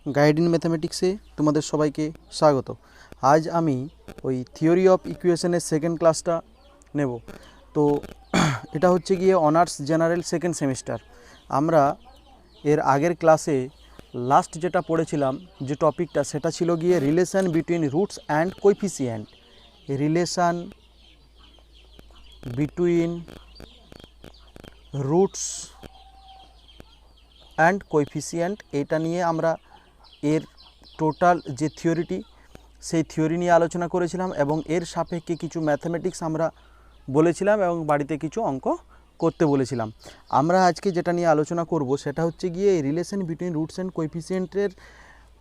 Guide in ম্যাথামেটিক্সে তোমাদের সবাইকে স্বাগত। আজ আমি ওই থিওরি অফ ইকুয়েশনের সেকেন্ড ক্লাসটা নেব। তো এটা হচ্ছে গিয়ে অনার্স জেনারেল সেকেন্ড সেমিস্টার। আমরা এর আগের ক্লাসে লাস্ট যেটা পড়েছিলাম, যে টপিকটা, সেটা ছিল গিয়ে relation between roots and coefficient. Relation between roots and coefficient, এটা নিয়ে আমরা এর টোটাল যে থিওরিটি, সেই থিওরি নিয়ে আলোচনা করেছিলাম এবং এর সাপেক্ষে কিছু ম্যাথামেটিক্স আমরা বলেছিলাম এবং বাড়িতে কিছু অঙ্ক করতে বলেছিলাম। আমরা আজকে যেটা নিয়ে আলোচনা করব সেটা হচ্ছে গিয়ে এই রিলেশন বিটুইন রুটস অ্যান্ড কোএফিসিয়েন্টের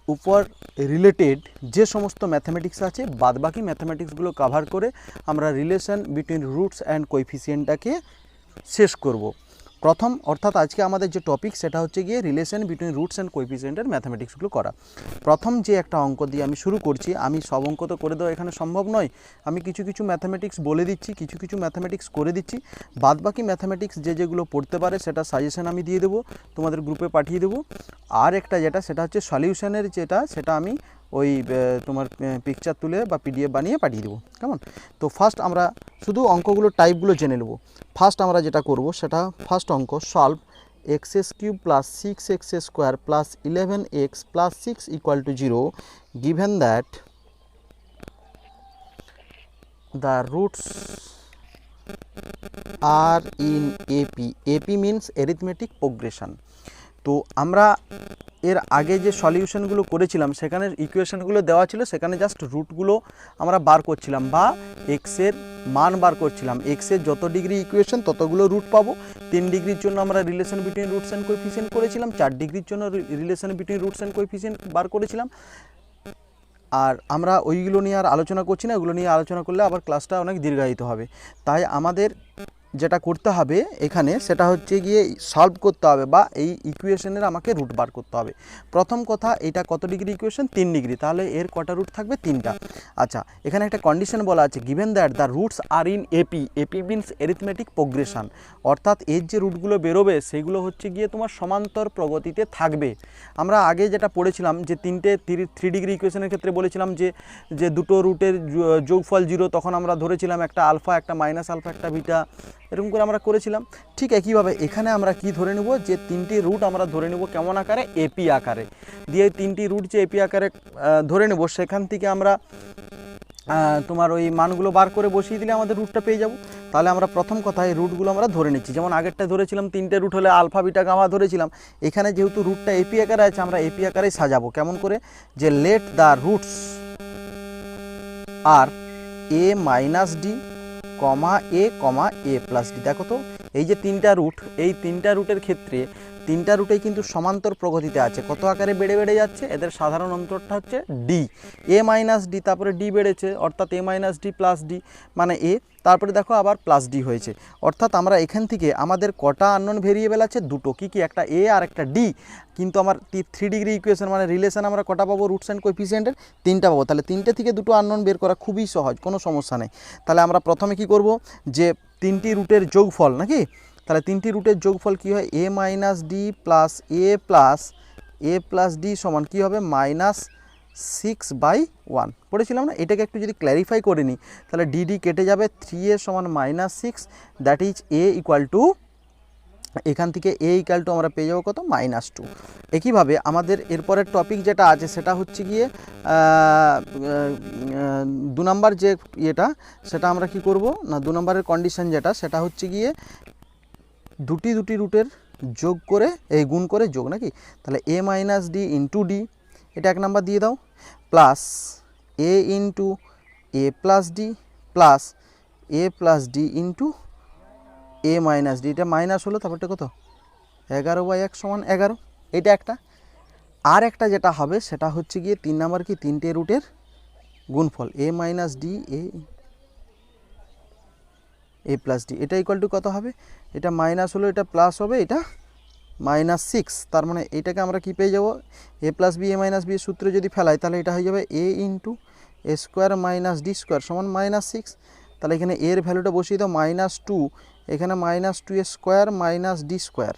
উপর রিলেটেড যে সমস্ত ম্যাথামেটিক্স আছে, বাদবাকি ম্যাথামেটিক্সগুলো কভার করে আমরা রিলেশন বিটুইন রুটস অ্যান্ড কোএফিসিয়েন্টটাকে শেষ করব। প্রথম অর্থাৎ আজকে আমাদের যে টপিক সেটা হচ্ছে গিয়ে রিলেশন বিটুইন রুটস অ্যান্ড কোএফিসিয়েন্টের ম্যাথামেটিক্সগুলো করা। প্রথম যে একটা অঙ্ক দিয়ে আমি শুরু করছি, আমি সব অঙ্ক তো করে দেওয়া এখানে সম্ভব নয়, আমি কিছু কিছু ম্যাথামেটিক্স বলে দিচ্ছি, কিছু কিছু ম্যাথামেটিক্স করে দিচ্ছি। বাদবাকি ম্যাথামেটিক্স যেগুলো পড়তে পারে সেটা সাজেশন আমি দিয়ে দেবো, তোমাদের গ্রুপে পাঠিয়ে দেবো। আর একটা যেটা, সেটা হচ্ছে সলিউশনের সেটা আমি ওই তোমার পিকচার তুলে বা পিডিএফ বানিয়ে পাঠিয়ে দেবো, কেমন? তো ফার্স্ট আমরা শুধু অঙ্কগুলো টাইপগুলো জেনে নেব। ফার্স্ট আমরা যেটা করব সেটা ফার্স্ট অঙ্ক, solve x³ plus 6x square plus 11x plus 6 equal to 0 given that the roots are in AP means arithmetic progression। তো আমরা এর আগে যে সলিউশনগুলো করেছিলাম সেখানে ইকুয়েশনগুলো দেওয়া ছিল, সেখানে জাস্ট রুটগুলো আমরা বার করছিলাম বা এক্সের মান বার করছিলাম। এক্সের যত ডিগ্রি ইকুয়েশন ততগুলো রুট পাবো। 3 ডিগ্রির জন্য আমরা relation between roots and coefficient করেছিলাম, 4 ডিগ্রির জন্য relation between roots and coefficient বার করেছিলাম। আর আমরা ওইগুলো নিয়ে আর আলোচনা করছি না, ওগুলো নিয়ে আলোচনা করলে আবার ক্লাসটা অনেক দীর্ঘায়িত হবে। তাই আমাদের যেটা করতে হবে এখানে সেটা হচ্ছে গিয়ে সলভ করতে হবে বা এই ইকুয়েশনের আমাকে রুট বার করতে হবে। প্রথম কথা, এটা কত ডিগ্রি ইকুয়েশন? 3 ডিগ্রি, তাহলে এর কটা রুট থাকবে? 3টা। আচ্ছা, এখানে একটা কন্ডিশন বলা আছে, given that the roots are in AP means arithmetic progression, অর্থাৎ এর যে রুটগুলো বেরোবে সেগুলো হচ্ছে গিয়ে তোমার সমান্তর প্রগতিতে থাকবে। আমরা আগে যেটা পড়েছিলাম যে 3 ডিগ্রি ইকুয়েশনের ক্ষেত্রে বলেছিলাম যে দুটো রুটের যোগফল 0, তখন আমরা ধরেছিলাম একটা আলফা, একটা মাইনাস আলফা, একটা বিটা, এরকম করে আমরা করেছিলাম। ঠিক একইভাবে এখানে আমরা কি ধরে নেব, যে 3টি রুট আমরা ধরে নেব কেমন আকারে? এপি আকারে। দিয়ে 3টি রুট যে এপি আকারে ধরে নেব, সেখান থেকে আমরা তোমার ওই মানগুলো বার করে বসিয়ে দিলে আমাদের রুটটা পেয়ে যাব। তাহলে আমরা প্রথম কথা এই রুটগুলো আমরা ধরে নিচ্ছি। যেমন আগেরটা ধরেছিলাম 3টে রুট হলে আলফা বিটা গামা ধরেছিলাম, এখানে যেহেতু রুটটা এপি আকারে আছে আমরা এপি আকারেই সাজাবো। কেমন করে? যে let the roots are a minus d comma a plus d. দেখো তো, এই যে 3টা রুট, এই 3টা রুটের ক্ষেত্রে 3টা রুটেই কিন্তু সমান্তর প্রগতিতে আছে। কত আকারে বেড়ে বেড়ে যাচ্ছে? এদের সাধারণ অন্তরটা হচ্ছে ডি। এ মাইনাস ডি, তারপরে ডি বেড়েছে, অর্থাৎ এ মাইনাস ডি প্লাস ডি মানে এ, তারপরে দেখো আবার প্লাস ডি হয়েছে। অর্থাৎ আমরা এখান থেকে আমাদের কটা আননোন ভেরিয়েবল আছে? দুটো। কি কি? একটা এ আর একটা ডি। কিন্তু আমার 3 ডিগ্রি ইকুয়েশন মানে রিলেশন আমরা কটা পাবো রুটস অ্যান্ড কোএফিসিয়েন্টের? 3টা পাবো। তাহলে 3টে থেকে দুটো আননোন বের করা খুবই সহজ, কোনো সমস্যা নেই। তাহলে আমরা প্রথমে কি করব, যে 3টি রুটের যোগফল নাকি, তাহলে 3টি রুটের যোগফল কি হয়? এ মাইনাস ডি প্লাস এ প্লাস ডি সমান কী হবে? -6/1 পড়েছিলাম না? এটাকে একটু যদি ক্ল্যারিফাই করে নিই তাহলে ডি কেটে যাবে, 3a সমান -6, that is a equal to, এখান থেকে এ ইকুয়াল টু আমরা পেয়ে যাবো কত? -2। একইভাবে আমাদের এরপরের টপিক যেটা আছে সেটা হচ্ছে গিয়ে 2 নম্বর যে ইয়েটা, সেটা আমরা কি করব না, 2 নম্বরের কন্ডিশন যেটা, সেটা হচ্ছে গিয়ে দুটি রুটের যোগ করে, এই গুণ করে যোগ নাকি, তাহলে এ মাইনাস ডি ইন্টু ডি, এটা 1 নাম্বার দিয়ে দাও, প্লাস এ ইন্টু এ প্লাস ডি প্লাস এ প্লাস ডি ইন্টু এ মাইনাস ডি, এটা মাইনাস হলো, তারপরটা কত? 11/1 সমান 11, এটা একটা। আর একটা যেটা হবে সেটা হচ্ছে গিয়ে 3 নাম্বার কি, 3টে রুটের গুণফল, a minus d a plus d, এটা ইকুয়াল টু কত হবে? এটা মাইনাস হলো, এটা প্লাস হবে, এটা -6। তার মানে এটাকে আমরা কি পেয়ে যাব? এ প্লাস বি, এ মাইনাস বি সূত্রে যদি ফেলাই তাহলে এটা হয়ে যাবে এ ইন্টু এ স্কোয়ার মাইনাস ডি স্কোয়ার সমান -6। তাহলে এখানে এর ভ্যালুটা বসিয়ে দাও -2, এখানে -2 square minus D square,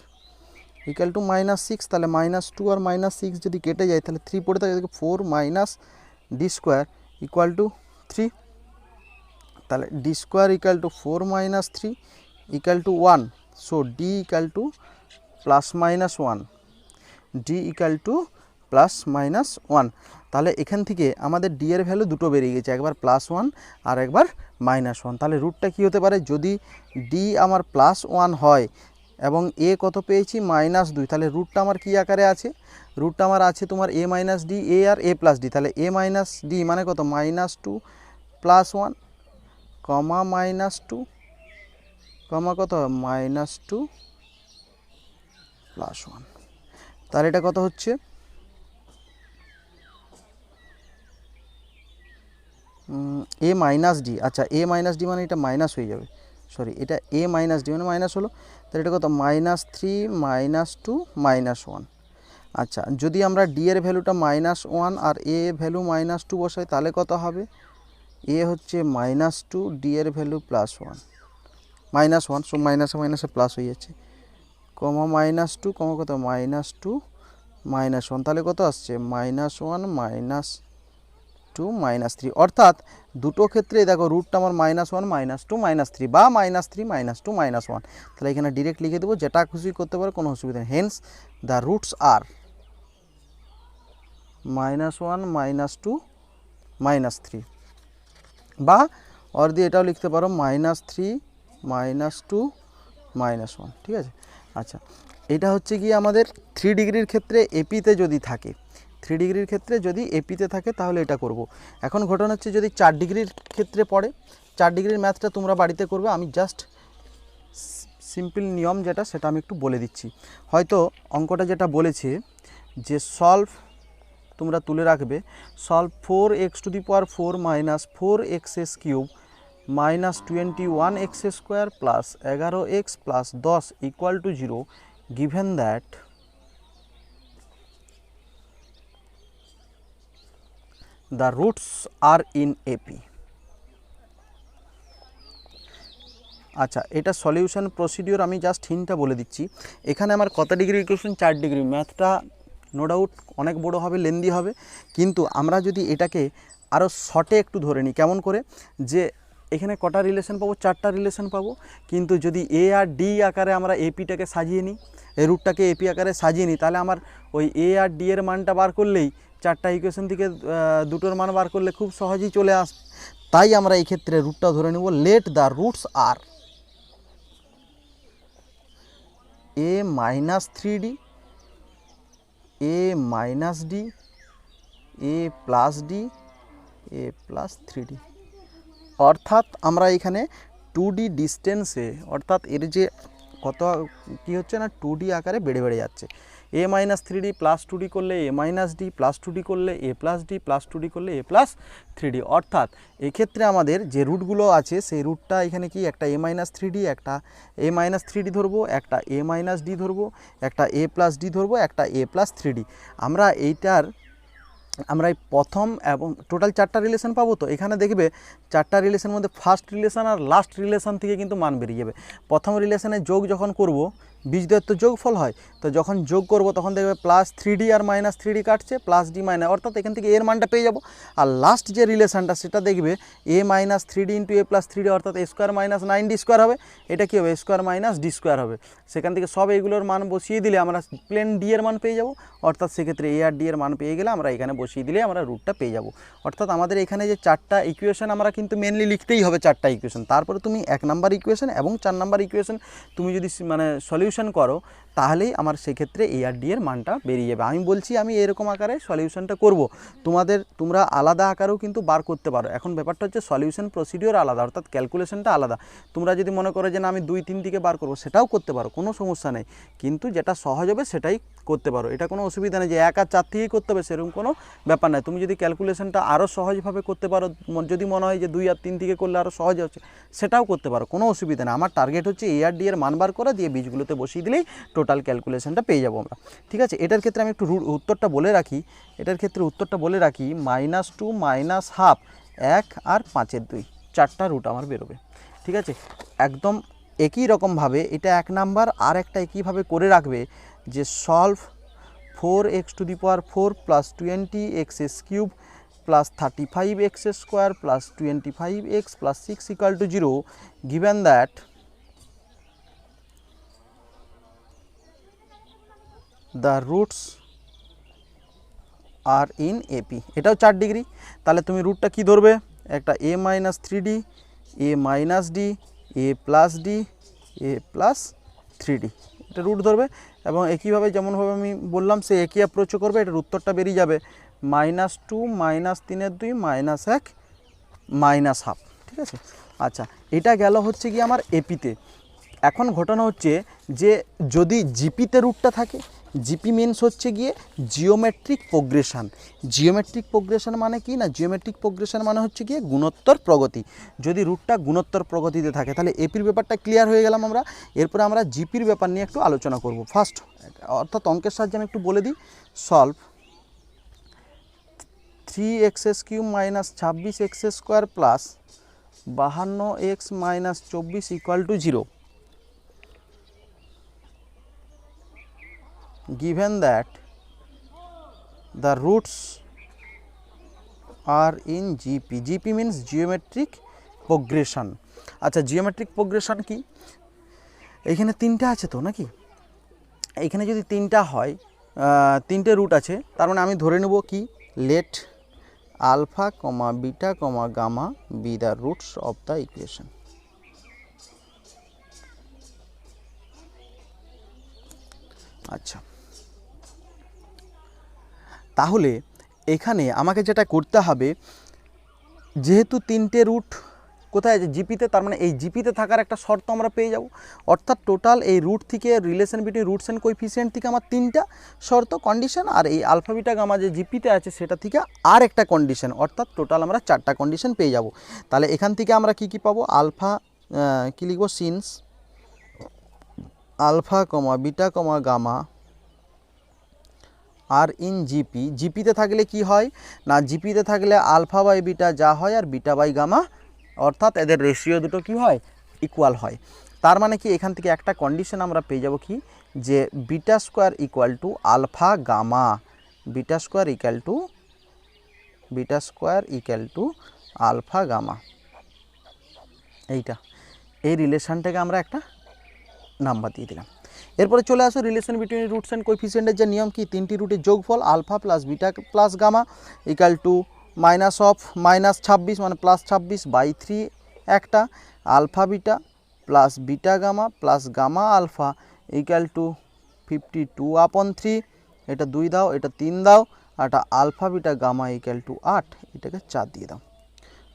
equal two -6, তাহলে -2 আর -6 যদি কেটে যায় তাহলে 3 পড়ে থাকে, 4 - d স্কোয়ার ইকুয়াল টু 3, তাহলে d square equal two 4 - 3 equal to 1, so d equal to +-1, d equal to +-1। তাহলে এখান থেকে আমাদের d এর ভ্যালু দুটো বেরিয়ে গেছে, একবার +1 আর একবার -1। তাহলে রুটটা কী হতে পারে, যদি d আমার +1 হয় এবং a কত পেয়েছি -2, তাহলে রুটটা আমার কী আকারে আছে, রুটটা আমার আছে তোমার a - d, a R a + d, তাহলে a - d মানে কত -2 +1 কমা -2 কমা কত -2 +1, তাহলে এটা কত হচ্ছে a - d। আচ্ছা a - d মানে এটা মাইনাস হয়ে যাবে, সরি এটা a - d মানে মাইনাস হলো, তাহলে এটা কত -3 - 2 -1। আচ্ছা যদি আমরা d এর ভ্যালুটা -1 আর a এর ভ্যালু -2 বসাই তাহলে কত হবে, a হচ্ছে -2, d এর ভ্যালু +1 -1, সো মাইনাসে মাইনাসে প্লাস হয়ে যাচ্ছে, কমা -2 কমা কত -2 -1, তাহলে কত আসছে -1 -2 -3, অর্থাৎ দুটো ক্ষেত্রে দেখো রুটটা আমার -1 -2 -3 বা -3 -2 -1, তাহলে এখানে ডিরেক্ট লিখে দেবো, যেটা খুশি করতে পারো, কোনো অসুবিধা নেই। হেন্স দ্য রুটস আর -1 -2 -3, বা অর দিয়ে এটাও লিখতে পারো -3 -2 -1, ঠিক আছে। আচ্ছা এটা হচ্ছে কি আমাদের 3 ডিগ্রির ক্ষেত্রে এপিতে যদি থাকে, 3 ডিগ্রির ক্ষেত্রে যদি এপিতে থাকে তাহলে এটা করব। এখন ঘটনা হচ্ছে যদি 4 ডিগ্রির ক্ষেত্রে পড়ে, 4 ডিগ্রির ম্যাথটা তোমরা বাড়িতে করবে, আমি জাস্ট সিম্পল নিয়ম যেটা সেটা আমি একটু বলে দিচ্ছি। হয়তো অঙ্কটা যেটা বলেছে যে সলভ, তোমরা তুলে রাখবে, solve 4x⁴ - 4x³ -21x² + 11x + 10 = 0, given that the roots are in AP। আচ্ছা এটা সলিউশন প্রসিডিওর আমি জাস্ট হিন্টটা বলে দিচ্ছি। এখানে আমার কত ডিগ্রি ইকুয়েশন, 4 ডিগ্রি, ম্যাথটা নো ডাউট অনেক বড় হবে, লেন্দি হবে, কিন্তু আমরা যদি এটাকে আরও শর্টে একটু ধরে নিই, কেমন করে, যে এখানে কটা রিলেশন পাবো, 4টা রিলেশন পাবো, কিন্তু যদি এ আর ডি আকারে আমরা এপিটাকে সাজিয়ে নিই, এই রুটটাকে এপি আকারে সাজিয়ে নিই, তাহলে আমার ওই এ আর ডি এর মানটা বার করলেই 4টা ইকুয়েশন থেকে দুটোর মান বার করলে খুব সহজেই চলে আসবে। তাই আমরা এই ক্ষেত্রে রুটটা ধরে নেব, let the roots are a - 3d, a - d, a + d, a + 3d, অর্থাৎ আমরা এখানে 2d ডিস্টেন্সে, অর্থাৎ এর যে কত কী হচ্ছে না 2d আকারে বেড়ে বেড়ে যাচ্ছে, a - 3d + 2d করলে a - d, + 2d করলে a + d, + 2d করলে a + 3d, অর্থাৎ এক্ষেত্রে আমাদের যে রুটগুলো আছে সেই রুটটা এখানে কি, একটা a - 3d, একটা a - 3d ধরবো, একটা a - d ধরবো, একটা a + d ধরবো, একটা a + 3d। আমরা এই প্রথম এবং টোটাল 4টা রিলেশন পাবো। তো এখানে দেখবে 4টা রিলেশনের মধ্যে ফার্স্ট রিলেশন আর লাস্ট রিলেশন থেকে কিন্তু মান বেরিয়ে যাবে। প্রথম রিলেশনে যোগ যখন করব, বীজদ্বয়ের তো যোগফল হয়, তো যখন যোগ করব তখন দেখবে +3d আর -3d কাটছে, +d - অর্থাৎ এখান থেকে এর মানটা পেয়ে যাব। আর লাস্ট যে রিলেশনটা সেটা দেখবে a - 3d × a + 3d, অর্থাৎ a² - 9d² হবে, এটা কী হবে, a² - d² হবে। সেখান থেকে সব এইগুলোর মান বসিয়ে দিলে আমরা প্লেন d এর মান পেয়ে যাব, অর্থাৎ সেক্ষেত্রে a আর d এর মান পেয়ে গেলে আমরা এখানে বসিয়ে দিলে আমরা রুটটা পেয়ে যাব। অর্থাৎ আমাদের এখানে যে 4টা ইকুয়েশন আমরা কিন্তু মেনলি লিখতেই হবে, 4টা ইকুয়েশন, তারপরে তুমি 1 নাম্বার ইকুয়েশন এবং 4 নাম্বার ইকুয়েশন তুমি যদি মানে সলিউশন করো, তাহলেই আমার সেক্ষেত্রে এ আর ডি এর মানটা বেরিয়ে যাবে। আমি বলছি আমি এরকম আকারে সলিউশনটা করব, তোমরা আলাদা আকারেও কিন্তু বার করতে পারো। এখন ব্যাপারটা হচ্ছে সলিউশন প্রসিডিওর আলাদা, অর্থাৎ ক্যালকুলেশনটা আলাদা। তোমরা যদি মনে করো যে না আমি 2, 3 দিকে বার করবো, সেটাও করতে পারো, কোনো সমস্যা নেই, কিন্তু যেটা সহজ হবে সেটাই করতে পারো, এটা কোনো অসুবিধা নেই যে 1 আর 4 থেকেই করতে হবে সেরকম কোনো ব্যাপার নয়। তুমি যদি ক্যালকুলেশনটা আরও সহজভাবে করতে পারো, যদি মনে হয় যে 2 আর 3 থেকে করলে আরও সহজ হচ্ছে, সেটাও করতে পারো, কোনো অসুবিধা নেই। আমার টার্গেট হচ্ছে এ আর ডি এর মান বার করা, দিয়ে বীজগুলোতে বসিয়ে দিলেই টোটাল ক্যালকুলেশনটা পেয়ে যাবো আমরা, ঠিক আছে। এটার ক্ষেত্রে আমি একটু উত্তরটা বলে রাখি, -2 -1/2, 1 আর 5/2, 4টা রুট আমার বেরোবে, ঠিক আছে। একদম একই রকমভাবে এটা 1 নাম্বার, আর একটা একইভাবে করে রাখবে যে solve 4x to the power 4 plus 20x cube plus 35x square plus 25x plus 6 equal to 0 given that the roots are in AP। এটাও 4 ডিগ্রি, তাহলে তুমি রুটটা কি ধরবে, একটা a minus 3d, a minus d, a plus d, a plus 3d, এটা root ধরবে। এবং একইভাবে যেমনভাবে আমি বললাম সে একই অ্যাপ্রোচও করবে। এটার উত্তরটা বেরিয়ে যাবে -2 -3/2 -1 -1/2। ঠিক আছে, আচ্ছা এটা গেল হচ্ছে কি আমার এপিতে। এখন ঘটনা হচ্ছে যে যদি জিপিতে রুটটা থাকে, জিপি মিনস হচ্ছে গিয়ে জিওমেট্রিক প্রোগ্রেশন। জিওমেট্রিক প্রোগ্রেশন মানে কি না, জিওমেট্রিক প্রোগ্রেশন মানে হচ্ছে গিয়ে গুণোত্তর প্রগতি। যদি রুটটা গুণোত্তর প্রগতিতে থাকে তাহলে এপির ব্যাপারটা ক্লিয়ার হয়ে গেলাম আমরা। এরপরে আমরা জিপির ব্যাপার নিয়ে একটু আলোচনা করব। ফার্স্ট অর্থাৎ অঙ্কের সাহায্যে আমি একটু বলে দিই, solve 3x³ minus 26x square plus 52x minus 24 equal to 0 given that the roots are in GP। GP means geometric progression। আচ্ছা জিওমেট্রিক প্রোগ্রেশন কি, এইখানে তিনটা আছে তো নাকি, এইখানে যদি তিনটা হয়, তিনটে রুট আছে, তার মানে আমি ধরে নেব কি let alpha comma beta comma gamma be the roots of the equation. আচ্ছা তাহলে এখানে আমাকে যেটা করতে হবে, যেহেতু তিনটে রুট কোথায় আছে জিপিতে, তার মানে এই জিপিতে থাকার একটা শর্ত আমরা পেয়ে যাব। অর্থাৎ টোটাল এই রুট থেকে relation between roots and coefficient থেকে আমার তিনটা শর্ত কন্ডিশন, আর এই আলফা বিটা গামা যে জিপিতে আছে সেটা থেকে আর একটা কন্ডিশন, অর্থাৎ টোটাল আমরা চারটা কন্ডিশন পেয়ে যাব। তাহলে এখান থেকে আমরা কি কি পাবো, আলফা কি লিখব, since alpha comma beta comma gamma are in GP. জিপিতে থাকলে কি হয় না, জিপিতে থাকলে আলফা বাই বিটা যা হয় আর বিটা বাই গামা, অর্থাৎ এদের রেশিও দুটো কি হয়, ইকুয়াল হয়। তার মানে কি এখান থেকে একটা কন্ডিশন আমরা পেয়ে যাব কি, যে beta square equal to alpha gamma, beta square equal to alpha gamma. এইটা এই রিলেশনটাকে আমরা একটা নাম্বার দিয়ে দিলাম। এরপরে চলে আসো রিলেশন বিটুইন রুটস অ্যান্ড কোএফিসিয়েন্টের যে নিয়ম, কি তিনটি রুটের যোগফল alpha plus beta plus gamma equal to minus of -26 মানে +26/3 একটা, alpha beta plus beta gamma plus gamma alpha equal to 52/3। এটা 2 দাও, এটা 3 দাও, আর এটা alpha beta gamma equal to 8, এটাকে 4 দিয়ে দাও।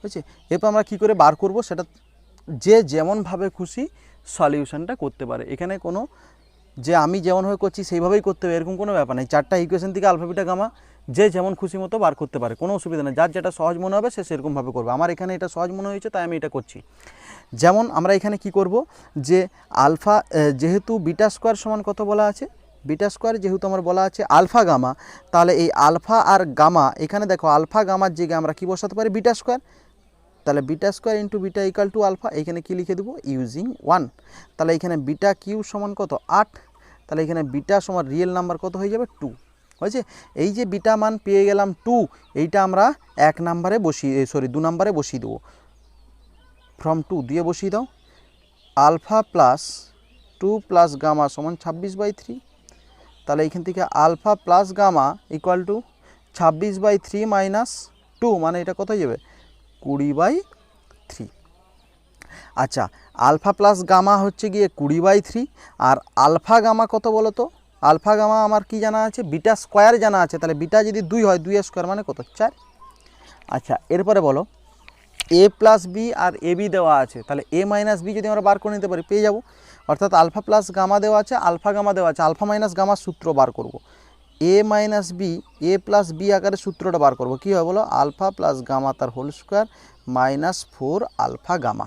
বুঝছি, এরপর আমরা কী করে বার করব, সেটা যে যেমনভাবে খুশি সলিউশনটা করতে পারে। এখানে কোনো যে আমি যেমনভাবে করছি সেইভাবেই করতে হবে এরকম কোনো ব্যাপার নেই। চারটা ইকুয়েশন থেকে আলফা বিটা গামা যে যেমন খুশি মতো বার করতে পারে, কোনো অসুবিধা নেই। যার যেটা সহজ মনে হবে সে সেরকমভাবে করবে। আমার এখানে এটা সহজ মনে হয়েছে তাই আমি এটা করছি। যেমন আমরা এখানে কি করব, যে আলফা যেহেতু বিটা স্কোয়ার সমান কত বলা আছে, বিটা স্কোয়ার যেহেতু আমার বলা আছে আলফা গামা, তাহলে এই আলফা আর গামা এখানে দেখো আলফা গামার জায়গায় আমরা কি বসাতে পারি, বিটা স্কোয়ার। তাহলে beta square into beta equal to alpha, এখানে কি লিখে দেবো, ইউজিং 1। তাহলে এখানে বিটা কিউ সমান কত 8, তাহলে এখানে বিটা সমান রিয়েল নাম্বার কত হয়ে যাবে 2। হয়েছে, এই যে বিটা মান পেয়ে গেলাম 2, এইটা আমরা 2 নম্বরে বসিয়ে দেবো। ফ্রম 2 দিয়ে বসিয়ে দাও, আলফা প্লাস 2 প্লাস গামা সমান 26/3। তাহলে এইখান থেকে alpha plus gamma equal to 26/3 minus 2, মানে এটা কত হয়ে যাবে 20/3। আচ্ছা, আলফা প্লাস গামা হচ্ছে গিয়ে 20/3, আর আলফা গামা কত বলো তো, আলফা গামা আমার কি জানা আছে, বিটা স্কোয়ার জানা আছে। তাহলে বিটা যদি 2 হয় 2 স্কোয়ার মানে কত 4। আচ্ছা এরপরে বলো এ plus B R A B দেওয়া আছে, তাহলে এ মাইনাস বি যদি আমরা বার করে নিতে পারি পেয়ে যাব। অর্থাৎ আলফা প্লাস গামা দেওয়া আছে, আলফা গামা দেওয়া আছে, আলফা মাইনাস গামার সূত্র বার করব। এ মাইনাস বি, এ প্লাস বি আকারে সূত্রটা বার করব। কী হয় বলো, আলফা প্লাস গামা তার হোল স্কোয়ার -4 আলফা গামা।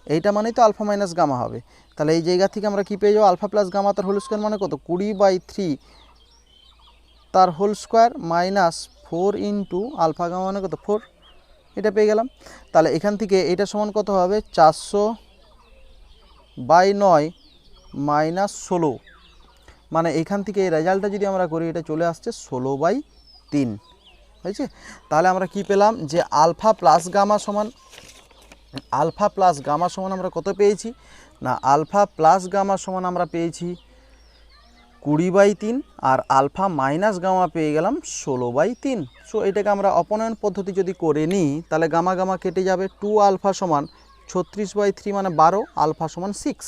এইটা মানেই তো আলফা মাইনাস গামা হবে। তাহলে এই জায়গা থেকে আমরা কি পেয়ে যাবো, আলফা প্লাস গামা তার হোল স্কোয়ার মানে কত 20/3 তার whole square -4 into alpha gamma মানে কত 4, এটা পেয়ে গেলাম। তাহলে এখান থেকে এটা সমান কত হবে 400/9 -16, মানে এইখান থেকে এই রেজাল্টটা যদি আমরা করি এটা চলে আসছে 16/3 হয়েছে। তাহলে আমরা কি পেলাম যে আলফা প্লাস গামা সমান আমরা কত পেয়েছি না আলফা প্লাস গামা সমান আমরা পেয়েছি 20/3 আর আলফা মাইনাস গামা পেয়ে গেলাম 16/3। সো এটাকে আমরা অপনয়ন পদ্ধতি যদি করে নিই তাহলে গামা গামা কেটে যাবে 2 আলফা সমান 36/3 মানে 12, আলফা সমান 6।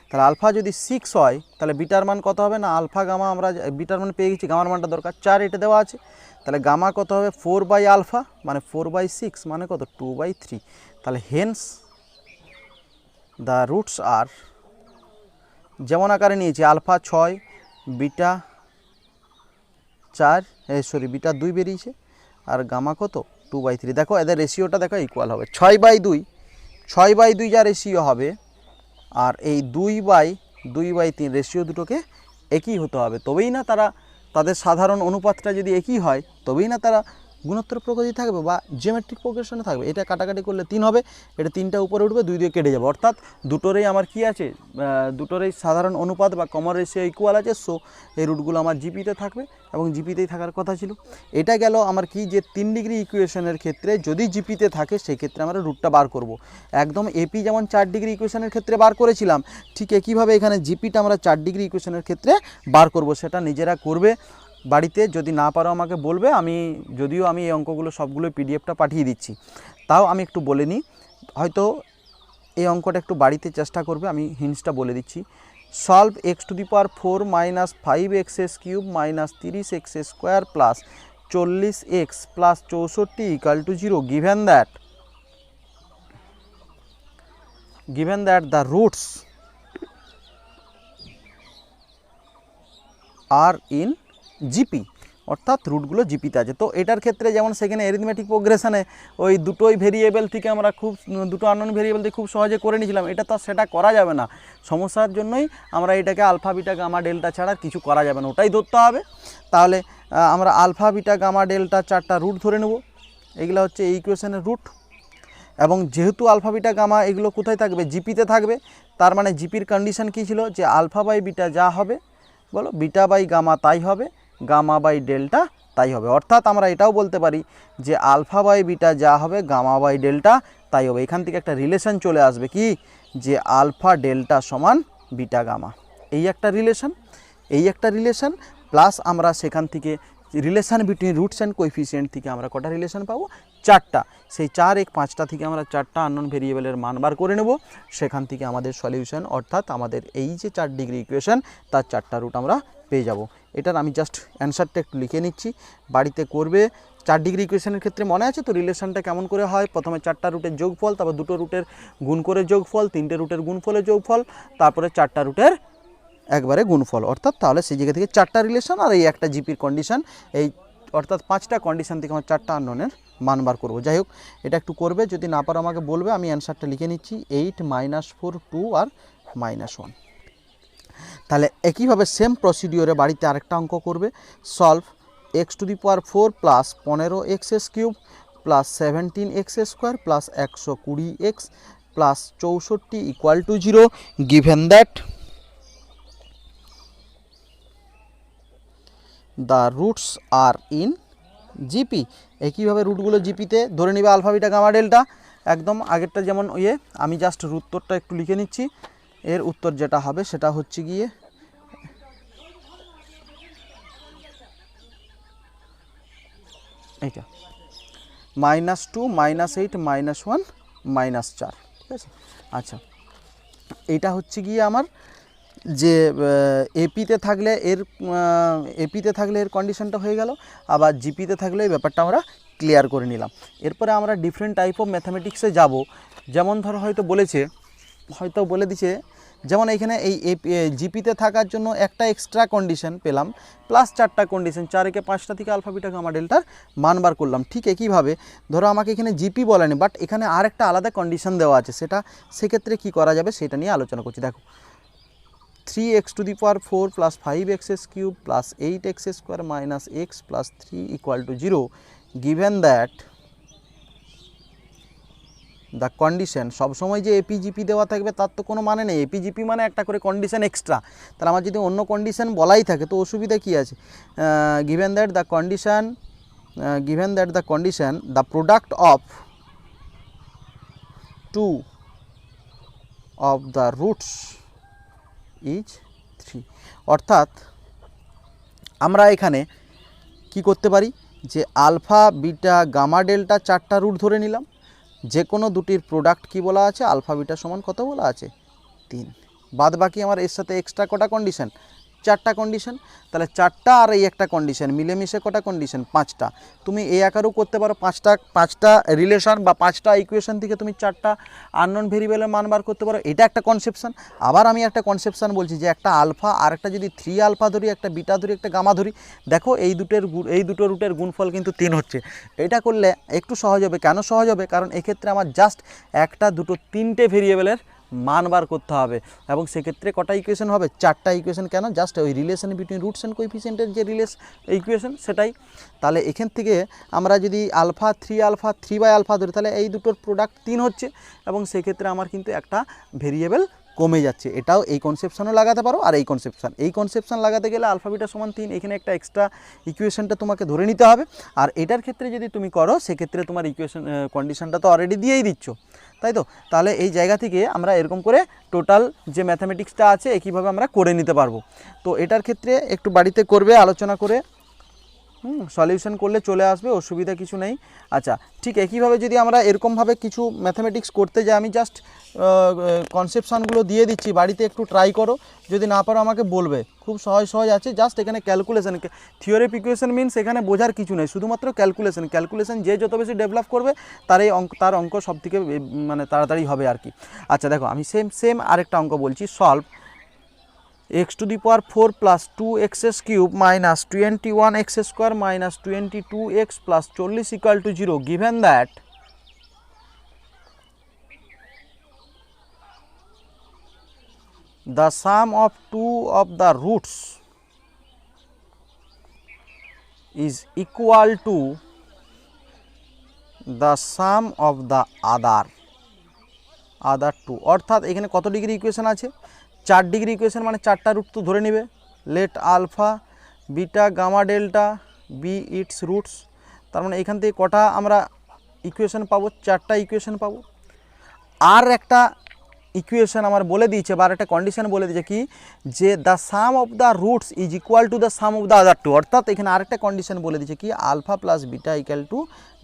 তাহলে আলফা যদি 6 হয় তাহলে বিটার মান কত হবে না আলফা গামা আমরা বিটার মান পেয়ে গেছি, গামার মানটা দরকার 4, এটা দেওয়া আছে। তাহলে গামা কত হবে 4/আলফা মানে 4/6 মানে কত 2/3। তাহলে হেন্স দ্য রুটস আর যেমন আকারে নিয়েছি আলফা 6 বিটা 4 বিটা 2 বেরিয়েছে আর গামা কত 2/3। দেখো এদের রেশিওটা দেখো ইকুয়াল হবে 6/2 যা রেশিও হবে আর এই 2/3 রেশিও দুটোকে একই হতে হবে, তবেই না তাদের সাধারণ অনুপাতটা যদি একই হয় তবেই না তারা গুণোত্তর প্রকৃতি থাকবে বা জিওমেট্রিক প্রোগ্রেশনে থাকবে। এটা কাটাকাটি করলে 3 হবে, এটা 3টা উপরে উঠবে, 2 দিয়ে কেটে যাবে, অর্থাৎ দুটোরই আমার কি আছে দুটোরই সাধারণ অনুপাত বা কমন রেশিও ইকুয়াল আছে। সো এই রুটগুলো আমার জিপিতে থাকবে এবং জিপিতেই থাকার কথা ছিল। এটা গেল আমার কি যে 3 ডিগ্রি ইকুয়েশনের ক্ষেত্রে যদি জিপিতে থাকে সেই ক্ষেত্রে আমরা রুটটা বার করব। একদম এপি যেমন 4 ডিগ্রি ইকুয়েশনের ক্ষেত্রে বার করেছিলাম ঠিক একইভাবে এখানে জিপিটা আমরা 4 ডিগ্রি ইকুয়েশনের ক্ষেত্রে বার করব। সেটা নিজেরা করবে বাড়িতে, যদি না পারো আমাকে বলবে, যদিও আমি এই অঙ্কগুলো সবগুলো পিডিএফটা পাঠিয়ে দিচ্ছি, তাও আমি একটু বলে নিই, হয়তো এই অঙ্কটা একটু বাড়িতে চেষ্টা করবে। আমি হিন্টসটা বলে দিচ্ছি। Solve x⁴ minus 5x³ minus 30x² plus 40x plus 64 = 0 given that the roots are in GP, অর্থাৎ রুটগুলো জিপিতে আছে। তো এটার ক্ষেত্রে যেমন সেখানে অ্যারিথমেটিক প্রোগ্রেশনে ওই দুটোই ভেরিয়েবল থেকে আমরা দুটো আননোন ভেরিয়েবল থেকে খুব সহজে করে নিয়েছিলাম, এটা তো সেটা করা যাবে না, সমস্যার জন্যই আমরা এটাকে আলফা বিটা গামা ডেল্টা ছাড়া কিছু করা যাবে না, ওটাই ধরতে হবে। তাহলে আমরা আলফা বিটা গামা ডেল্টা 4টা রুট ধরে নেব, এগুলো হচ্ছে এই ইকুয়েশনের রুট। এবং যেহেতু আলফা বিটা গামা এগুলো কোথায় থাকবে জিপিতে থাকবে, তার মানে জিপির কন্ডিশন কী ছিল যে আলফা বাই বিটা যা হবে বলো বিটা বাই গামা তাই হবে, গামা বাই ডেল্টা তাই হবে। অর্থাৎ আমরা এটাও বলতে পারি যে আলফা বাই বিটা যা হবে গামা বাই ডেল্টা তাই হবে। এখান থেকে একটা রিলেশন চলে আসবে কি যে আলফা ডেল্টা সমান বিটা গামা, এই একটা রিলেশন প্লাস আমরা সেখান থেকে relation between roots and coefficient থেকে আমরা কটা রিলেশন পাবো 4টা। সেই 4 1 5টা থেকে আমরা 4টা আননোন ভেরিয়েবলের মান বার করে নেব, সেখান থেকে আমাদের সলিউশন অর্থাৎ আমাদের এই যে 4 ডিগ্রি ইকুয়েশন তার 4টা রুট আমরা পেয়ে যাব। এটার আমি জাস্ট অ্যান্সারটা একটু লিখে নিচ্ছি, বাড়িতে করবে। 4 ডিগ্রি ইকুয়েশনের ক্ষেত্রে মনে আছে তো রিলেশনটা কেমন করে হয়, প্রথমে 4টা রুটের যোগফল, তারপর 2টো রুটের গুণ করে যোগফল, 3টে রুটের গুণফলের যোগফল, তারপরে 4টা রুটের একবারে গুণফল, অর্থাৎ তাহলে সেই জায়গা থেকে 4টা রিলেশন আর এই একটা জিপির কন্ডিশন, এই অর্থাৎ 5টা কন্ডিশন থেকে আমরা 4টা আননোনের মান বার করবো। যাই হোক এটা একটু করবে, যদি না পারো আমাকে বলবে, আমি অ্যান্সারটা লিখে নিচ্ছি 8 -4 2 আর -1। তাহলে একইভাবে সেম প্রসিডিওরে বাড়িতে আরেকটা অঙ্ক করবে। Solve x⁴ plus 15x³ plus 17x² plus 120x plus 64 = 0 given that the roots are in GP. একইভাবে রুটগুলো জিপিতে ধরে নিবে আলফা বিটা গামা ডেল্টা, একদম আগেরটা যেমন আমি জাস্ট উত্তরটা একটু লিখে নিচ্ছি। এর উত্তর যেটা হবে সেটা হচ্ছে গিয়ে এইটা -2 -8 -1 -4, ঠিক আছে। আচ্ছা এইটা হচ্ছে গিয়ে আমার যে এপিতে থাকলে এর কন্ডিশনটা হয়ে গেল, আবার জিপিতে থাকলে এই ব্যাপারটা আমরা ক্লিয়ার করে নিলাম। এরপরে আমরা ডিফারেন্ট টাইপ অফ ম্যাথামেটিক্সে যাব। যেমন ধরো হয়তো বলে দিছে যেমন এখানে এই জিপিতে থাকার জন্য একটা এক্সট্রা কন্ডিশন পেলাম প্লাস 4টা কন্ডিশন, 4 একে 5টা থেকে আলফা বিটা গামা ডেল্টার মান বার করলাম। ঠিক একইভাবে ধরো আমাকে এখানে জিপি বলেনি, বাট এখানে আর একটা আলাদা কন্ডিশন দেওয়া আছে, সেক্ষেত্রে কি করা যাবে সেটা নিয়ে আলোচনা করছি। দেখো 3x⁴ plus 5x³ plus 8x² minus x plus 3 = 0 given that the condition, সবসময় যে এপিজিপি দেওয়া থাকবে তার তো কোনো মানে নেই, এপিজিপি মানে একটা করে কন্ডিশন এক্সট্রা। তাহলে আমার যদি অন্য কন্ডিশন বলাই থাকে তো অসুবিধা কী আছে? Given that the condition the product of two of the roots is 3। অর্থাৎ আমরা এখানে কি করতে পারি যে আলফা বিটা গামা ডেল্টা 4টা রুট ধরে নিলাম, যে কোনো দুটির প্রোডাক্ট কি বলা আছে, আলফা বিটা সমান কত বলা আছে 3। বাদ বাকি আমার এর সাথে এক্সট্রা কটা কন্ডিশন, 4টা কন্ডিশন। তাহলে 4টা আর এই একটা কন্ডিশন মিলেমিশে কটা কন্ডিশন, 5টা। তুমি এই আকারেও করতে পারো, 5টা রিলেশন বা 5টা ইকুয়েশন থেকে তুমি 4টা আননোন ভেরিয়েবলের মান বার করতে পারো, এটা একটা কনসেপশন। আবার আমি একটা কনসেপশন বলছি যে একটা আলফা আর একটা যদি 3 আলফা ধরি, একটা বিটা ধরি, একটা গামা ধরি, দেখো এই দুটো রুটের গুণফল কিন্তু 3 হচ্ছে। এটা করলে একটু সহজ হবে। কেন সহজ হবে? কারণ এক্ষেত্রে আমার জাস্ট একটা দুটো 3টে ভেরিয়েবলের মান বার করতে হবে, এবং সেক্ষেত্রে কটা ইকুয়েশন হবে, 4টা ইকুয়েশন। কেন? জাস্ট ওই রিলেশন বিটুইন রুটস অ্যান্ড কোএফিসিয়েন্টের যে ইকুয়েশন সেটাই। তাহলে এখান থেকে আমরা যদি আলফা 3/আলফা ধরি, তাহলে এই দুটোর প্রোডাক্ট 3 হচ্ছে, এবং সেক্ষেত্রে আমার কিন্তু একটা ভেরিয়েবল কমে যাচ্ছে। এটাও এই কনসেপশনও লাগাতে পারো, আর এই কনসেপশন লাগাতে গেলে আলফা বিটা সমান 3, এখানে একটা এক্সট্রা ইকুয়েশনটা তোমাকে ধরে নিতে হবে। আর এটার ক্ষেত্রে যদি তুমি করো, সেক্ষেত্রে তোমার কন্ডিশনটা তো অলরেডি দিয়েই দিচ্ছ, তাই তো? তাহলে এই জায়গা থেকে আমরা এরকম করে টোটাল যে ম্যাথামেটিক্সটা আছে একইভাবে আমরা করে নিতে পারবো। তো এটার ক্ষেত্রে একটু বাড়িতে করবে, আলোচনা করে সলিউশন করলে চলে আসবে, অসুবিধা কিছু নেই। আচ্ছা, ঠিক একইভাবে যদি আমরা এরকমভাবে কিছু ম্যাথামেটিক্স করতে যাই, আমি জাস্ট কনসেপশানগুলো দিয়ে দিচ্ছি, বাড়িতে একটু ট্রাই করো, যদি না পারো আমাকে বলবে। খুব সহজ আছে, জাস্ট এখানে ক্যালকুলেশন, থিওরি ইকুয়েশন মিনস এখানে বোঝার কিছু নেই, শুধুমাত্র ক্যালকুলেশন যে যত বেশি ডেভেলপ করবে তার অঙ্ক সব থেকে মানে তাড়াতাড়ি হবে আর কি। আচ্ছা দেখো, আমি সেম আরেকটা অঙ্ক বলছি। Solve x⁴ plus 2x³ minus 21x² minus 22x plus 40 equal to 0, given that the sum of two of the roots is equal to the sum of the other two। অর্থাৎ এখানে কত ডিগ্রি ইকুয়েশন আছে, 4 degree equation, মানে 4টা root তো ধরে নেবে। Let alpha beta gamma delta be its roots. তার মানে এখান থেকে কটা আমরা ইকুয়েশন পাবো, 4টা ইকুয়েশন পাবো। আর একটা ইকুয়েশন আমার বলে দিয়েছে, বা একটা কন্ডিশন বলে দিয়েছে কি, যে the sum of the roots is equal to the sum of the other two. অর্থাৎ এখানে আরেকটা কন্ডিশন বলে দিয়েছে কি, alpha plus beta equal to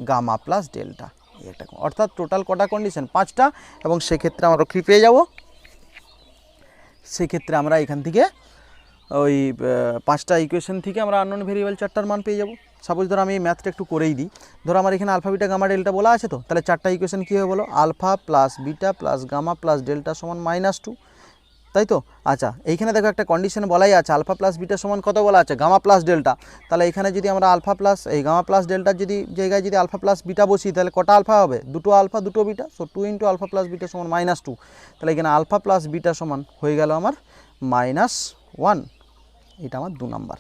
gamma plus delta. এটা অর্থাৎ টোটাল কটা কন্ডিশন, 5টা। এবং সেক্ষেত্রে আমরা কি পেয়ে যাব, সেক্ষেত্রে আমরা এখান থেকে ওই 5টা ইকুয়েশন থেকে আমরা আননোন ভেরিয়েবল 4টার মান পেয়ে যাব। সাপোজ ধরো আমি এই ম্যাথটা একটু করেই দিই। ধরো আমার এখানে আলফা বিটা গামা ডেল্টা বলা আছে, তো তাহলে 4টা ইকুয়েশন কী হবে বলো, alpha plus beta plus gamma plus delta সমান -2, তাই তো? আচ্ছা, এইখানে দেখো একটা কন্ডিশন বলাই আছে, আলফা প্লাস বিটা সমান কত বলা আছে, গামা প্লাস ডেল্টা। তাহলে এখানে যদি আমরা আলফা প্লাস এই গামা প্লাস ডেল্টার জায়গায় যদি আলফা প্লাস বিটা বসি, তাহলে কটা আলফা হবে, 2টো আলফা 2টো beta, so 2 × alpha plus beta সমান -2। তাহলে এখানে আলফা প্লাস বিটা সমান হয়ে গেল আমার -1। এটা আমার 2 নাম্বার।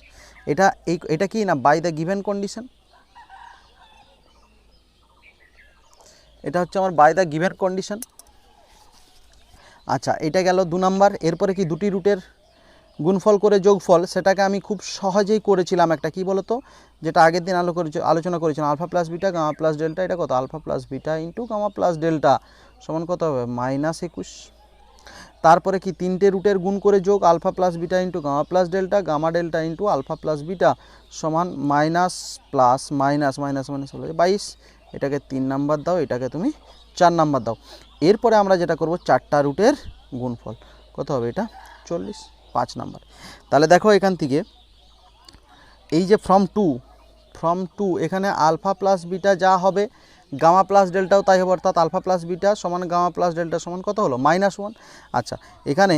এটা কি না, বাই দ্য গিভেন কন্ডিশন, এটা হচ্ছে আমার বাই দ্য গিভেন কন্ডিশন। আচ্ছা, এটা গেল 2 নাম্বার। এরপরে কি, দুটি রুটের গুণফল করে যোগফল, সেটাকে আমি খুব সহজেই করেছিলাম একটা, কি বলতো, যেটা আগের দিন আলোচনা করেছিলাম, alpha plus beta gamma plus delta. এটা কত, alpha plus beta into gamma plus delta সমান কত হবে, -21। তারপরে কি, 3টে রুটের গুণ করে যোগ, alpha plus beta into gamma plus delta, gamma delta into alpha plus beta সমান minus plus minus minus minus হলো 22। এটাকে 3 নাম্বার দাও, এটাকে তুমি 4 নাম্বার দাও। এরপরে আমরা যেটা করব, 4টা রুটের গুণফল কত হবে, এটা 40, 5 নাম্বার। তাহলে দেখো এখান থেকে এই যে ফ্রম টু এখানে আলফা প্লাস বিটা যা হবে, গামা প্লাস ডেল্টাও তাই হবে, অর্থাৎ আলফা প্লাস বিটা সমান গামা প্লাস ডেল্টা সমান কত হলো, -1। আচ্ছা, এখানে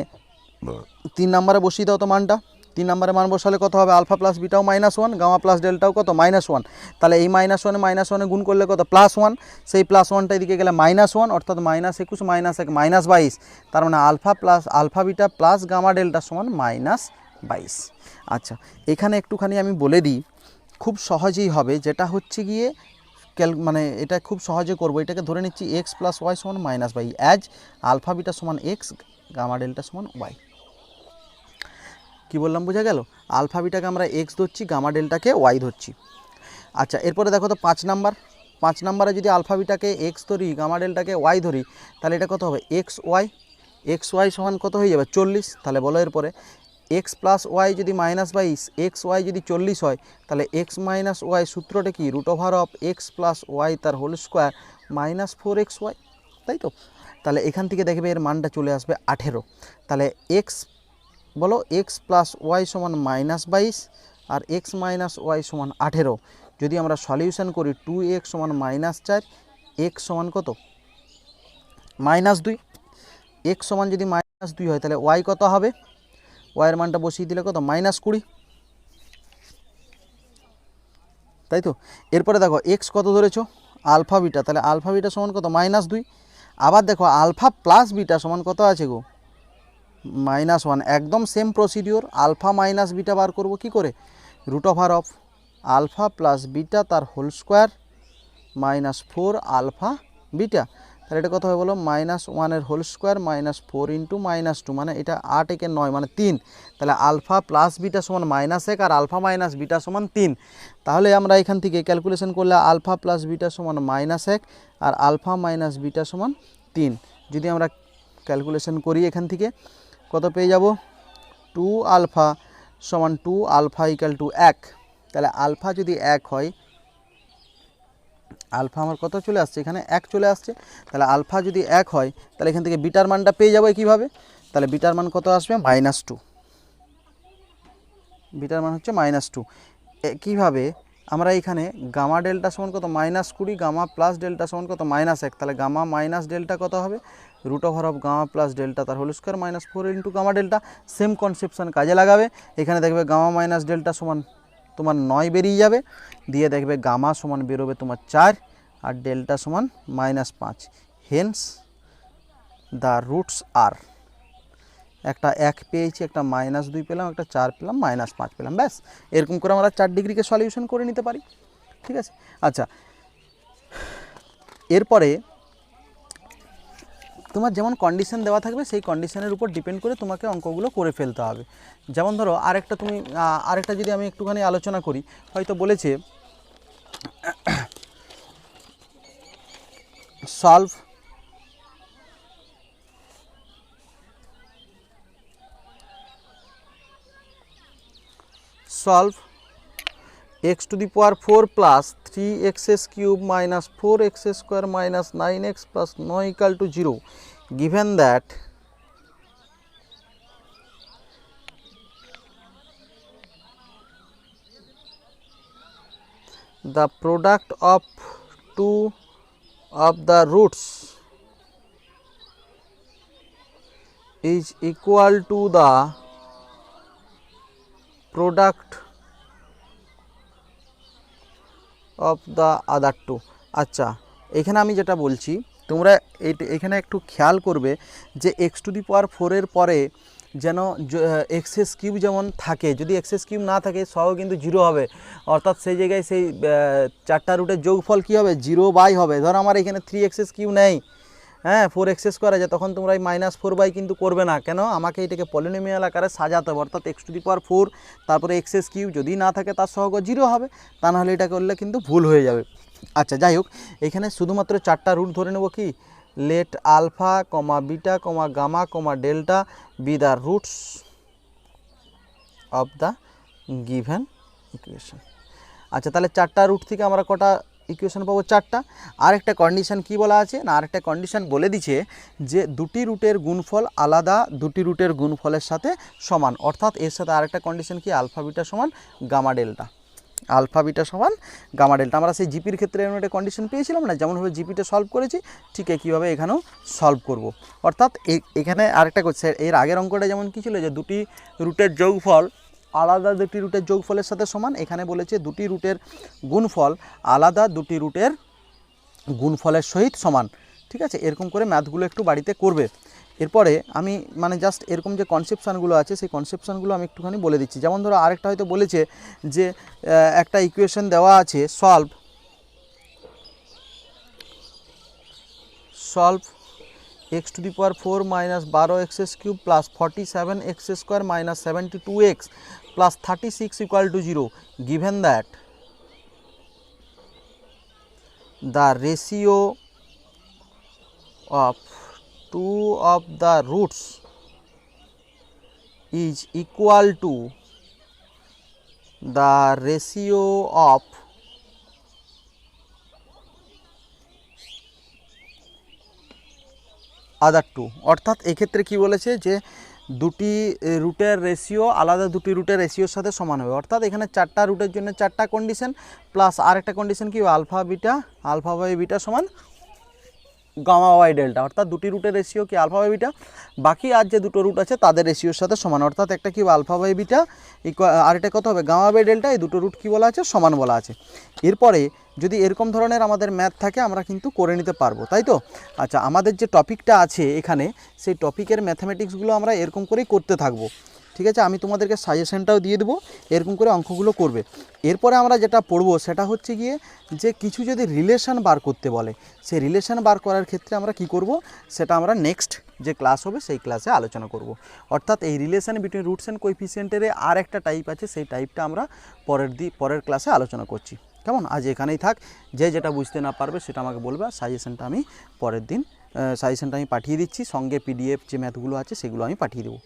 3 নাম্বারে বসিয়ে দাও তো মানটা, 3 নাম্বারে মান বসালে কত হবে, আলফা প্লাস বিটাও -1, গামা প্লাস ডেল্টাও কত, -1। তাহলে এই -1 গুণ করলে কত, +1, সেই +1টা এদিকে গেলে -1, অর্থাৎ -21 -1 -22। তার মানে alpha beta plus gamma delta সমান -22। আচ্ছা, এখানে একটুখানি আমি বলে দিই, খুব সহজেই হবে, যেটা হচ্ছে গিয়ে মানে এটা খুব সহজে করব। এটাকে ধরে নিচ্ছি এক্স প্লাস ওয়াই সমান minus by, as alpha beta সমান এক্স, গামা ডেল্টা সমান ওয়াই। কী বললাম বোঝা গেল? আলফা বিটাকে আমরা এক্স ধরছি, গামা ডেল্টাকে ওয়াই ধরছি। আচ্ছা, এরপরে দেখো তো 5 নাম্বারে যদি আলফা বিটাকে এক্স ধরি, গামা ডেল্টাকে ওয়াই ধরি, তাহলে এটা কত হবে? এক্স ওয়াই সমান কত হয়ে যাবে? 40। তাহলে বলো এরপরে এক্স প্লাস ওয়াই যদি মাইনাস 22, এক্স ওয়াই যদি 40 হয়, তাহলে এক্স মাইনাস ওয়াই সূত্রটা কি? Root over of x plus y তার হোল স্কোয়ার মাইনাস 4এক্স ওয়াই, তাই তো? তাহলে এখান থেকে দেখবে এর মানটা চলে আসবে 18। তাহলে এক্স বলো এক্স প্লাস ওয়াই সমান -22 আর এক্স মাইনাস ওয়াই সমান 18। যদি আমরা সলিউশন করি 2x সমান -4, এক্স সমান কত? -2। এক্স সমান যদি -2 হয়, তাহলে ওয়াই কত হবে? ওয়াইয়ের মানটা বসিয়ে দিলে কত? -20, তাই তো? এরপরে দেখো এক্স কত ধরেছো? আলফা বিটা, তাহলে আলফা বিটা সমান কত? -2। আবার দেখো আলফা প্লাস বিটা সমান কত আছে গো? -1। একদম same procedure, alpha minus beta বার করব কি করে? Root over of alpha plus beta তার হোল স্কোয়ার -4 আলফা বিটা। তাহলে এটা কত হবে বলো? -1 হোল স্কোয়ার -4 ইন্টু -2, মানে এটা 8 একে 9 মানে 3। তাহলে আলফা প্লাস বিটা সমান -1 আর আলফা মাইনাস বিটা সমান 3। তাহলে আমরা এখান থেকে ক্যালকুলেশন করলে আলফা প্লাস বিটা সমান -1 আর আলফা মাইনাস বিটা সমান 3। যদি আমরা ক্যালকুলেশন করি এখান থেকে কত পেয়ে যাব? 2 আলফা সমান 2 আলফা ইকাল টু 1। তাহলে আলফা যদি 1 হয়, আলফা আমার কত চলে আসছে? এখানে 1 চলে আসছে। তাহলে আলফা যদি 1 হয়, তাহলে এখান থেকে বিটার মানটা পেয়ে যাবো কীভাবে? তাহলে বিটার মান কত আসবে? -2। বিটার মান হচ্ছে -2। কীভাবে? আমরা এখানে গামা ডেল্টা সমান কত? -20, গামা প্লাস ডেল্টা সমান কত? -1। তাহলে গামা মাইনাস ডেল্টা কত হবে? Root over of gamma plus delta তার whole square -4 into gamma delta. Same conception কাজে লাগাবে। এখানে দেখবে গামা মাইনাস ডেল্টা সমান তোমার 9 বেরিয়ে যাবে, দিয়ে দেখবে গামা সমান বেরোবে তোমার 4 আর ডেল্টা সমান -5। হেন্স দ্য রুটস আর, একটা 1 পেয়েছি, একটা -2 পেলাম, একটা 4 পেলাম, -5 পেলাম। ব্যাস, এরকম করে আমরা 4 ডিগ্রিকে সলিউশন করে নিতে পারি। ঠিক আছে? আচ্ছা, এরপরে তোমার যেমন কন্ডিশন দেওয়া থাকবে সেই কন্ডিশনের উপর ডিপেন্ড করে তোমাকে অঙ্কগুলো করে ফেলতে হবে। যেমন ধরো আরেকটা যদি আমি একটুখানি আলোচনা করি, হয়তো বলেছে solve x to the power 4 plus 3x cube minus 4x square minus 9x plus 9 equal to 0, given that the product of two of the roots is equal to the product of the other two। আচ্ছা, এখানে আমি যেটা বলছি তোমরা এখানে একটু খেয়াল করবে যে x টু দি পাওয়ার 4 এর পরে যেন এক্সেস কিউব যেমন থাকে, যদি এক্সেস কিউব না থাকে সহ কিন্তু 0 হবে, অর্থাৎ সেই জায়গায় সেই 4টা রুটের যোগফল কী হবে? 0 হবে। ধরো আমার এখানে 3x কিউব নেই, হ্যাঁ 4x স্কোয়ার আছে, তখন তোমরা এই -4 কিন্তু করবে না। কেন? আমাকে এটাকে পলিনোমিয়াল আকারে সাজাতে হবে, অর্থাৎ x টু দি পাওয়ার 4 তারপরে এক্সেস কিউব যদি না থাকে তার সহগ 0 হবে, তা নাহলে এটা করলে কিন্তু ভুল হয়ে যাবে। আচ্ছা, যাই হোক, এখানে শুধুমাত্র 4টা রুট ধরে নেব কি? Let alpha comma beta comma gamma comma delta be the roots of the given equation. আচ্ছা, তাহলে 4টা রুট থেকে আমরা কটা ইকুয়েশন পাবো? 4টা। আরেকটা কন্ডিশন কি বলা আছে না, আরেকটা কন্ডিশন বলে দিচ্ছে যে দুটি রুটের গুণফল আলাদা দুটি রুটের গুণফলের সাথে সমান, অর্থাৎ এর সাথে আরেকটা কন্ডিশন কি? আলফা বিটা সমান গামা ডেল্টা। আলফা বিটা সমান গামা ডেল্টা। আমরা সেই জিপির ক্ষেত্রে এমন একটা কন্ডিশন পেয়েছিলাম না, যেমনভাবে জিপিটা সলভ করেছি ঠিক একইভাবে এখানেও সলভ করব। অর্থাৎ এখানে আরেকটা করছে, এর আগের অঙ্কটা যেমন কী ছিল যে দুটি রুটের যোগফল আলাদা দুটি রুটের যোগফলের সাথে সমান, এখানে বলেছে দুটি রুটের গুণফল আলাদা দুটি রুটের গুণফলের সহিত সমান। ঠিক আছে? এরকম করে ম্যাথগুলো একটু বাড়িতে করবে। এরপরে আমি মানে জাস্ট এরকম যে কনসেপশানগুলো আছে সেই কনসেপশানগুলো আমি একটুখানি বলে দিচ্ছি। যেমন ধরো আরেকটা হয়তো বলেছে যে একটা ইকুয়েশন দেওয়া আছে, solve solve x to the power 4 minus 12x cube plus 47x square minus 72x plus 36 equal to 0, given that the ratio of two of the roots is equal to the ratio of other two. অর্থাৎ এক্ষেত্রে কি বলেছে যে দুটি রুটের ratio আলাদা দুটি রুটের রেশিওর সাথে সমান হবে। অর্থাৎ এখানে চারটা রুটের জন্য চারটা কন্ডিশন প্লাস আর একটা কন্ডিশন কি আলফা বাই বিটা সমান গামা বাই ডেল্টা। অর্থাৎ দুটি রুটের রেশিও কি আলফা বাই বিটা, বাকি আর যে দুটো রুট আছে তাদের রেশিওর সাথে সমান। অর্থাৎ একটা কি আলফা বাই বিটা আর এটা কত হবে গামা বাই ডেল্টা। এই দুটো রুট কি বলা আছে সমান বলা আছে। এরপরে যদি এরকম ধরনের আমাদের ম্যাথ থাকে আমরা কিন্তু করে নিতে পারবো, তাই তো। আচ্ছা, আমাদের যে টপিকটা আছে এখানে সেই টপিকের ম্যাথামেটিক্সগুলো আমরা এরকম করেই করতে থাকবো, ঠিক আছে। আমি তোমাদেরকে সাজেশনটাও দিয়ে দেবো, এরকম করে অঙ্কগুলো করবে। এরপরে আমরা যেটা পড়বো সেটা হচ্ছে গিয়ে যে কিছু যদি রিলেশন বার করতে বলে, সেই রিলেশন বার করার ক্ষেত্রে আমরা কি করব সেটা আমরা নেক্সট যে ক্লাস হবে সেই ক্লাসে আলোচনা করব। অর্থাৎ এই রিলেশন বিটুইন রুটস অ্যান্ড কোএফিসিয়েন্টের আর একটা টাইপ আছে, সেই টাইপটা আমরা পরের ক্লাসে আলোচনা করছি। কেমন, আজ এখানেই থাক। যে যেটা বুঝতে না পারবে সেটা আমাকে বলবে, আর সাজেশনটা আমি পরের দিন পাঠিয়ে দিচ্ছি, সঙ্গে পিডিএফ যে ম্যাথগুলো আছে সেগুলো আমি পাঠিয়ে দেবো।